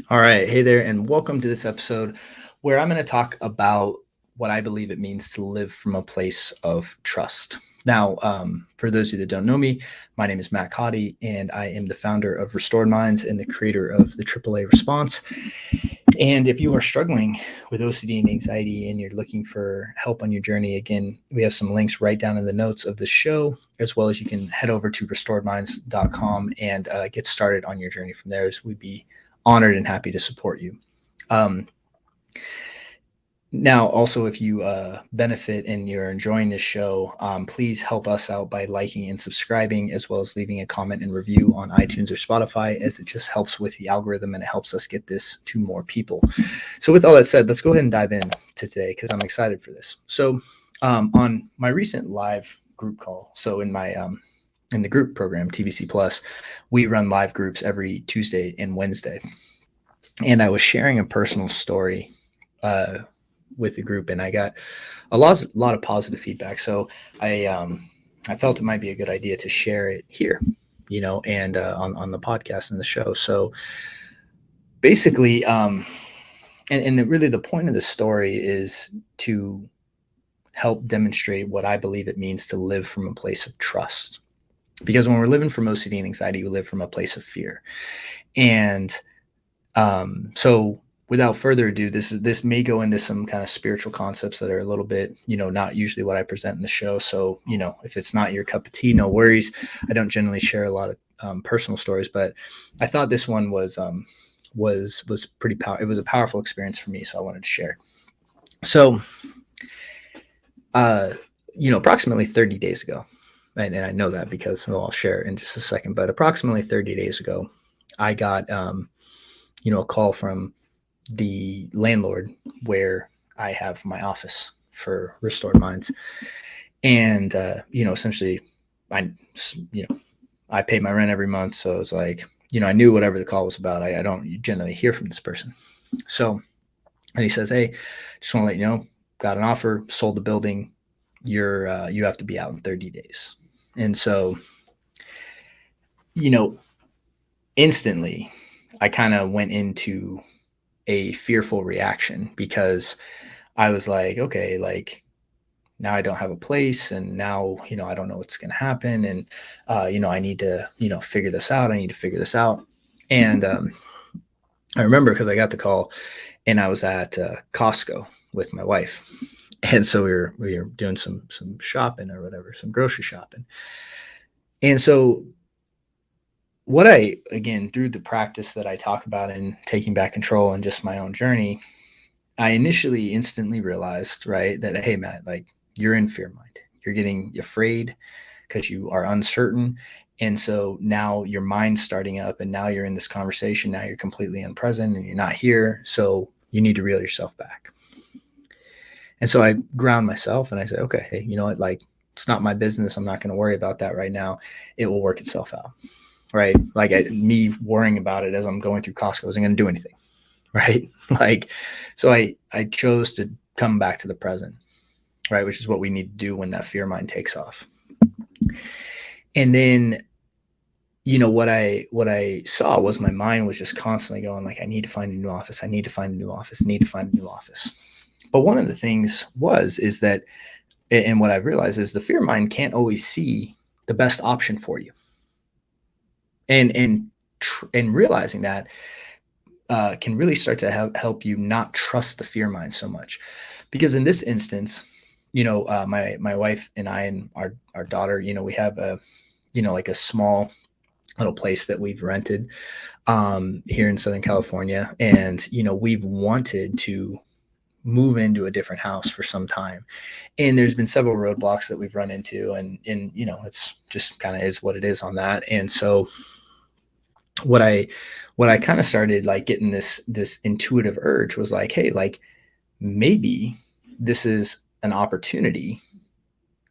All right. Hey there, and welcome to this episode where I'm going to talk about what I believe it means to live from a place of trust. Now, for those of you that don't know me, my name is Matt Codde, and I am the founder of Restored Minds and the creator of the AAA Response. And if you are struggling with OCD and anxiety and you're looking for help on your journey, again, we have some links right down in the notes of the show, as well as you can head over to restoredminds.com and get started on your journey from there, as we'd be honored and happy to support you. Um, Now, also, if you benefit and you're enjoying this show, please help us out by liking and subscribing, as well as leaving a comment and review on iTunes or Spotify, as it just helps with the algorithm and it helps us get this to more people. So, with all that said, let's go ahead and dive in to today because I'm excited for this. So, on my recent live group call, so in the group program TBC Plus, we run live groups every Tuesday and Wednesday, and I was sharing a personal story. With the group, and I got a lot of positive feedback. So I felt it might be a good idea to share it here, and on the podcast and the show. So basically, really the point of the story is to help demonstrate what I believe it means to live from a place of trust. Because when we're living from OCD and anxiety, we live from a place of fear, and so without further ado, this may go into some kind of spiritual concepts that are a little bit, not usually what I present in the show. So, if it's not your cup of tea, no worries. I don't generally share a lot of personal stories, but I thought this one was pretty powerful. It was a powerful experience for me, so I wanted to share. So, uh, approximately 30 days ago, and I know that because I'll share it in just a second. But approximately 30 days ago, I got a call from the landlord where I have my office for Restored Minds. And, essentially I pay my rent every month. So it's like, I knew whatever the call was about. I don't generally hear from this person. So, and he says, hey, just want to let you know, got an offer, sold the building. You have to be out in 30 days. And so, instantly I kind of went into a fearful reaction because I was like, okay, like now I don't have a place, and now, I don't know what's going to happen. And, I need to, figure this out. I need to figure this out. And I remember because I got the call and I was at Costco with my wife. And so we were doing some shopping or whatever, some grocery shopping. And so what I, again, through the practice that I talk about in taking back control and just my own journey, I initially instantly realized, right, that, hey, Matt, like you're in fear mind. You're getting afraid because you are uncertain. And so now your mind's starting up, and now you're in this conversation. Now you're completely unpresent and you're not here. So you need to reel yourself back. And so I ground myself and I say, okay, hey, you know what? Like, it's not my business. I'm not going to worry about that right now. It will work itself out. Right. Like me worrying about it as I'm going through Costco isn't going to do anything. Right. Like, so I chose to come back to the present, right, which is what we need to do when that fear mind takes off. And then, what I saw was my mind was just constantly going like, I need to find a new office. I need to find a new office. Need to find a new office. But one of the things is that, and what I've realized is the fear mind can't always see the best option for you. And realizing that can really start to help you not trust the fear mind so much, because in this instance, my wife and I and our daughter, we have a, like a small little place that we've rented here in Southern California, and we've wanted to move into a different house for some time, and there's been several roadblocks that we've run into, and it's just kind of is what it is on that. And so what I kind of started like getting this intuitive urge was like, hey, like maybe this is an opportunity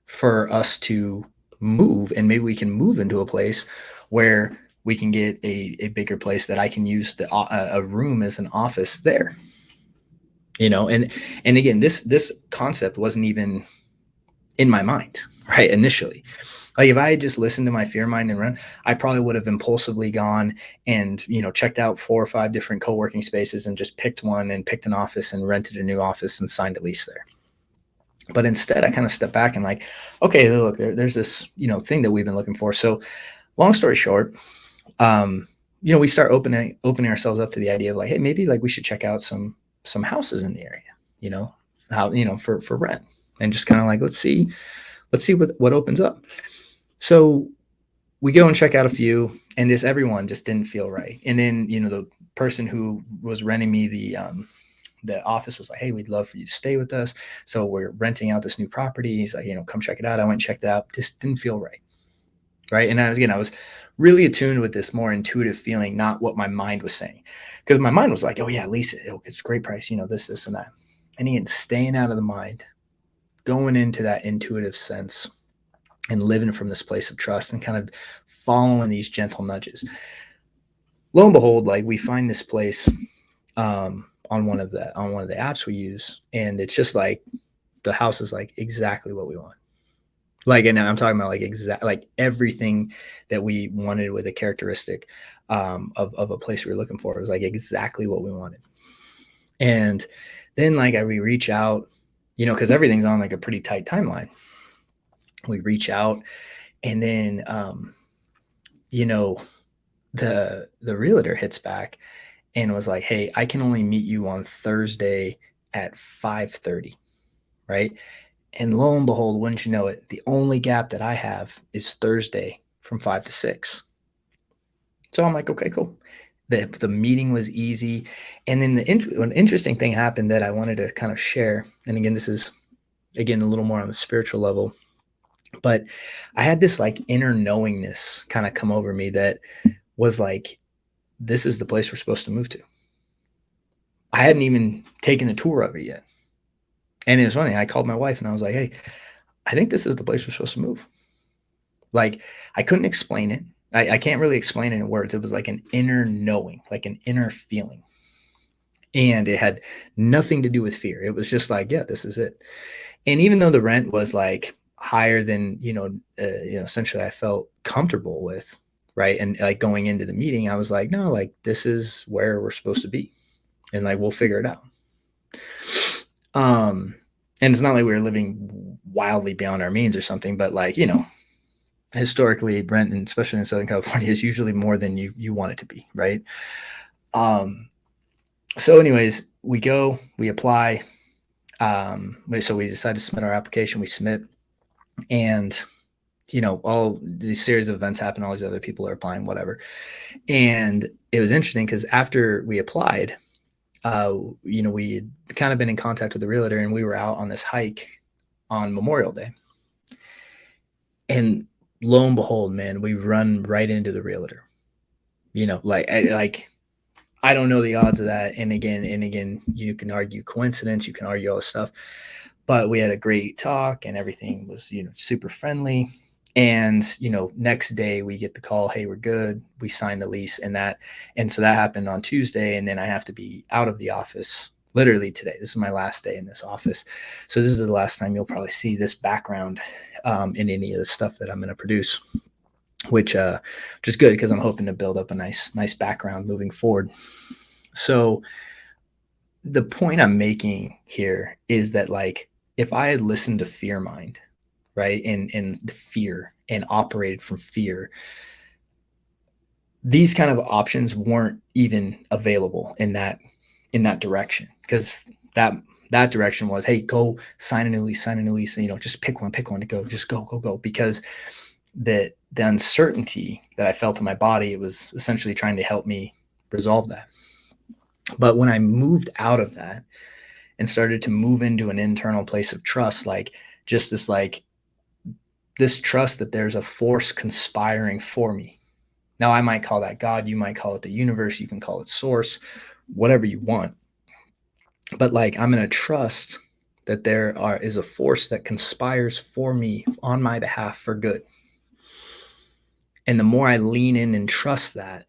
for us to move, and maybe we can move into a place where we can get a bigger place that I can use a room as an office there. And again, this concept wasn't even in my mind, right, initially. Like if I had just listened to my fear mind and run, I probably would have impulsively gone and, checked out 4 or 5 different co-working spaces and just picked one and picked an office and rented a new office and signed a lease there. But instead I kind of stepped back and like, okay, look, there's this, thing that we've been looking for. So long story short, we start opening ourselves up to the idea of like, hey, maybe like we should check out some houses in the area, how, for rent, and just kind of like, let's see what opens up. So we go and check out a few, and just everyone just didn't feel right. And then, the person who was renting me the office was like, hey, we'd love for you to stay with us. So we're renting out this new property. He's like, come check it out. I went and checked it out. This didn't feel right. Right. And I was really attuned with this more intuitive feeling, not what my mind was saying. Because my mind was like, oh yeah, lease it. It's a great price, this, and that. And again, staying out of the mind, going into that intuitive sense and living from this place of trust and kind of following these gentle nudges. Lo and behold, like we find this place on one of the apps we use, and it's just like the house is like exactly what we want. Like, and I'm talking about like everything that we wanted with a characteristic of a place we were looking for. It was like exactly what we wanted. And then like we reach out, because everything's on like a pretty tight timeline. We reach out, and then the realtor hits back and was like, hey, I can only meet you on Thursday at 5:30, right? And lo and behold, wouldn't you know it, the only gap that I have is Thursday from 5 to 6. So I'm like, okay, cool. The meeting was easy. And then an interesting thing happened that I wanted to kind of share. And again, this is, again, a little more on the spiritual level. But I had this like inner knowingness kind of come over me that was like, this is the place we're supposed to move to. I hadn't even taken the tour of it yet. And it was funny. I called my wife and I was like, hey, I think this is the place we're supposed to move. Like I couldn't explain it. I can't really explain it in words. It was like an inner knowing, like an inner feeling. And it had nothing to do with fear. It was just like, yeah, this is it. And even though the rent was like higher than, essentially I felt comfortable with, right? And like going into the meeting, I was like, no, like this is where we're supposed to be. And like, we'll figure it out. And it's not like we were living wildly beyond our means or something, but like, historically rent, and especially in Southern California, is usually more than you want it to be, right? So anyways, we go, we apply. So we decide to submit our application, we submit, and all these series of events happen, all these other people are applying, whatever. And it was interesting because after we applied, we had kind of been in contact with the realtor, and we were out on this hike on Memorial Day. And lo and behold, man, we run right into the realtor. I don't know the odds of that. And again, you can argue coincidence, you can argue all this stuff, but we had a great talk and everything was, super friendly. And, next day we get the call, hey, we're good. We signed the lease and so that happened on Tuesday. And then I have to be out of the office literally today. This is my last day in this office. So this is the last time you'll probably see this background in any of the stuff that I'm going to produce, which is good because I'm hoping to build up a nice background moving forward. So the point I'm making here is that like, if I had listened to fear mind, right, and the fear and operated from fear, these kind of options weren't even available in that direction, because that direction was, hey, go sign a new lease, and, just pick one to go, just go, because the uncertainty that I felt in my body, it was essentially trying to help me resolve that. But when I moved out of that and started to move into an internal place of trust, like just this trust that there's a force conspiring for me. Now I might call that God, you might call it the universe, you can call it source, whatever you want. But like, I'm going to trust that is a force that conspires for me on my behalf for good. And the more I lean in and trust that,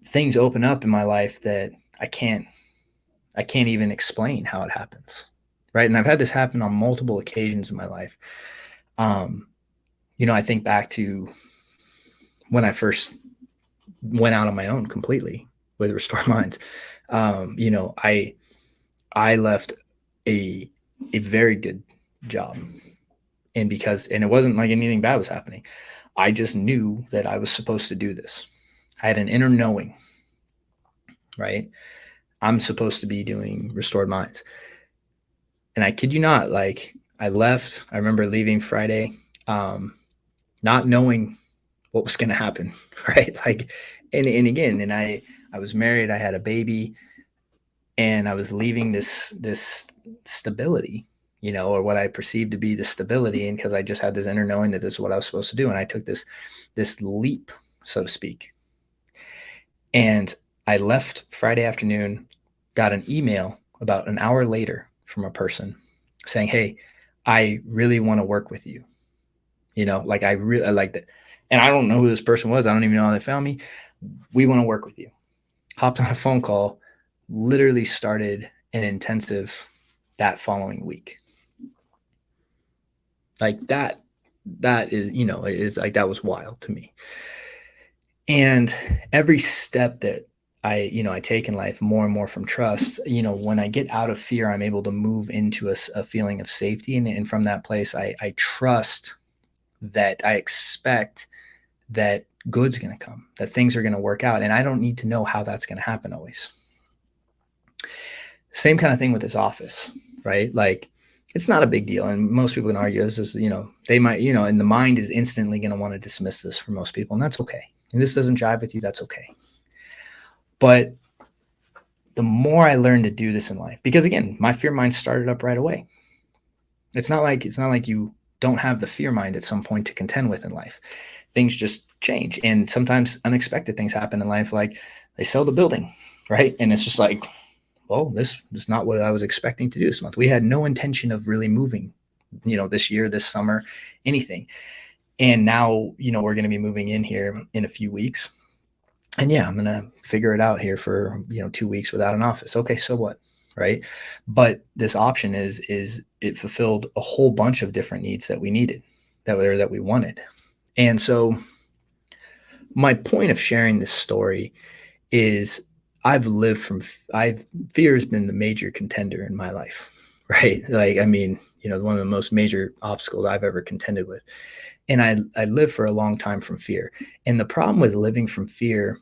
things open up in my life that I can't even explain how it happens. Right. And I've had this happen on multiple occasions in my life. Um, I think back to when I first went out on my own completely with Restore Minds. I left a very good job, and it wasn't like anything bad was happening. I just knew that I was supposed to do this. I had an inner knowing, right? I'm supposed to be doing Restored Minds. And I kid you not, like I left. I remember leaving Friday, not knowing what was going to happen, right? Like, and again, and I was married. I had a baby, and I was leaving this stability, or what I perceived to be the stability, and because I just had this inner knowing that this is what I was supposed to do, and I took this leap, so to speak. And I left Friday afternoon, got an email about an hour later from a person saying, "Hey, I really want to work with you. Like I like that." And I don't know who this person was. I don't even know how they found me. We want to work with you. Hopped on a phone call, literally started an intensive that following week. Like that is like, that was wild to me. And every step that I take in life, more and more from trust, when I get out of fear, I'm able to move into a feeling of safety. And from that place, I trust that I expect that good's going to come, that things are going to work out. And I don't need to know how that's going to happen always. Same kind of thing with this office, right? Like, it's not a big deal. And most people can argue this is, they might, and the mind is instantly going to want to dismiss this for most people. And that's okay. And this doesn't jive with you, that's okay. But the more I learn to do this in life, because again, my fear mind started up right away. It's not like you don't have the fear mind at some point to contend with in life. Things just change. And sometimes unexpected things happen in life, like they sell the building, right? And it's just like, well, this is not what I was expecting to do this month. We had no intention of really moving, this year, this summer, anything. And now, we're going to be moving in here in a few weeks. And yeah, I'm going to figure it out here for, 2 weeks without an office. Okay, so what? Right. But this option is it fulfilled a whole bunch of different needs that we needed, that we wanted. And so my point of sharing this story is fear has been the major contender in my life, right? Like, I mean, one of the most major obstacles I've ever contended with. And I lived for a long time from fear. And the problem with living from fear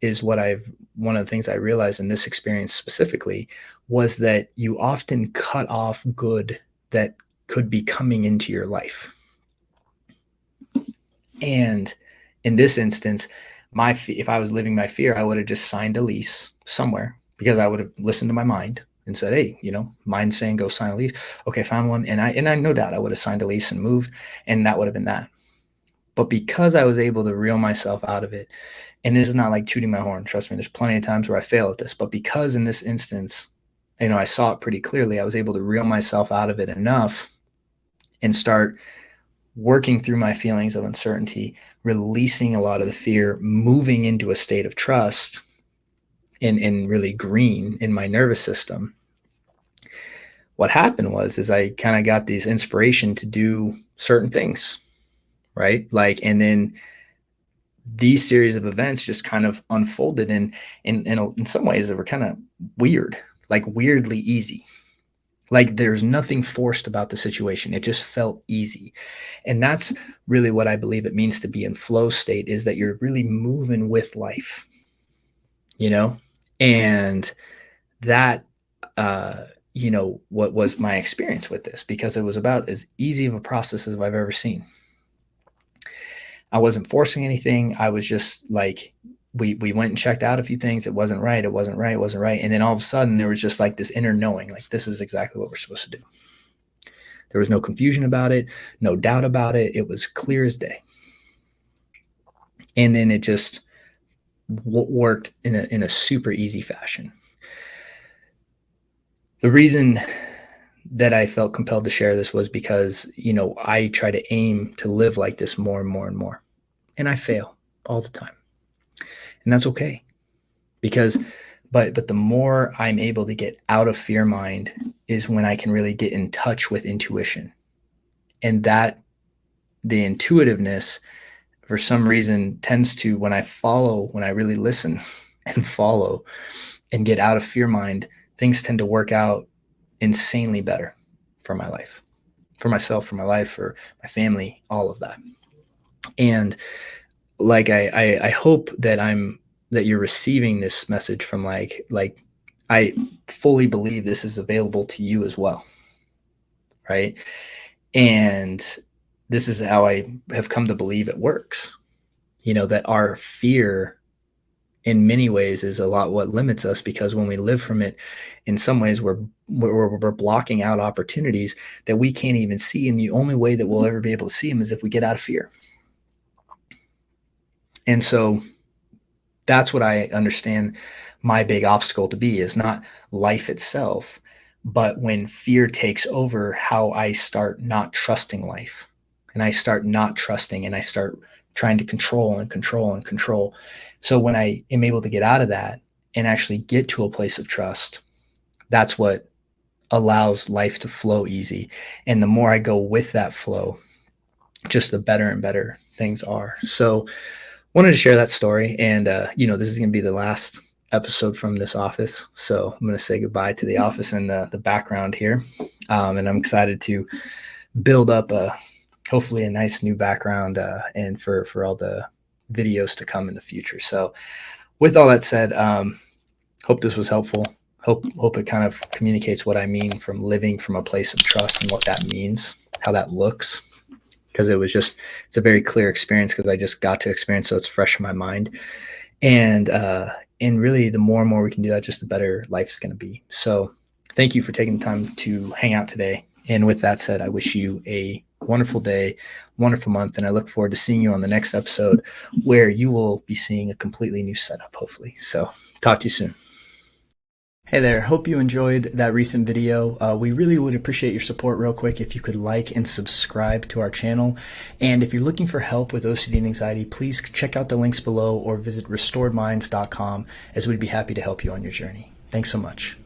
is one of the things I realized in this experience specifically was that you often cut off good that could be coming into your life. And in this instance, if I was living my fear, I would have just signed a lease somewhere, because I would have listened to my mind and said, "Hey, mind saying go sign a lease." Okay, found one. And I no doubt I would have signed a lease and moved, and that would have been that. But because I was able to reel myself out of it, and this is not like tooting my horn, trust me, there's plenty of times where I fail at this, but because in this instance, I saw it pretty clearly, I was able to reel myself out of it enough and start working through my feelings of uncertainty, releasing a lot of the fear, moving into a state of trust, and really green in my nervous system. What happened is I kind of got this inspiration to do certain things, right? Like, and then these series of events just kind of unfolded in some ways that were kind of weird, like weirdly easy. Like, there's nothing forced about the situation. It just felt easy. And that's really what I believe it means to be in flow state, is that you're really moving with life, and that, what was my experience with this, because it was about as easy of a process as I've ever seen. I wasn't forcing anything. I was just like, we went and checked out a few things. It wasn't right. It wasn't right. It wasn't right. And then all of a sudden there was just like this inner knowing, like, this is exactly what we're supposed to do. There was no confusion about it, no doubt about it. It was clear as day. And then it just worked in a super easy fashion. The reason that I felt compelled to share this was because, I try to aim to live like this more and more and more. And I fail all the time. And that's okay. But the more I'm able to get out of fear mind is when I can really get in touch with intuition. And that the intuitiveness for some reason tends to, when I really listen and follow and get out of fear mind, things tend to work out insanely better for my life, for myself, for my life, for my family, all of that. And like I hope that you're receiving this message from like I fully believe this is available to you as well, right? And this is how I have come to believe it works. That our fear in many ways is a lot what limits us, because when we live from it, in some ways we're blocking out opportunities that we can't even see, and the only way that we'll ever be able to see them is if we get out of fear. And so that's what I understand my big obstacle to be, is not life itself, but when fear takes over, how I start not trusting life, and I start not trusting, and I start trying to control and control and control. So when I am able to get out of that and actually get to a place of trust, that's what allows life to flow easy. And the more I go with that flow, just the better and better things are. So wanted to share that story. And, this is going to be the last episode from this office. So I'm going to say goodbye to the office and the background here. And I'm excited to build up hopefully a nice new background and for all the videos to come in the future. So with all that said, hope this was helpful. Hope it kind of communicates what I mean from living from a place of trust and what that means, how that looks. Because it's a very clear experience, because I just got to experience, so it's fresh in my mind. And really, the more and more we can do that, just the better life's going to be. So thank you for taking the time to hang out today. And with that said, I wish you a wonderful day, wonderful month, and I look forward to seeing you on the next episode, where you will be seeing a completely new setup, hopefully. So talk to you soon. Hey there, hope you enjoyed that recent video. We really would appreciate your support real quick if you could like and subscribe to our channel. And if you're looking for help with OCD and anxiety, please check out the links below or visit restoredminds.com, as we'd be happy to help you on your journey. Thanks so much.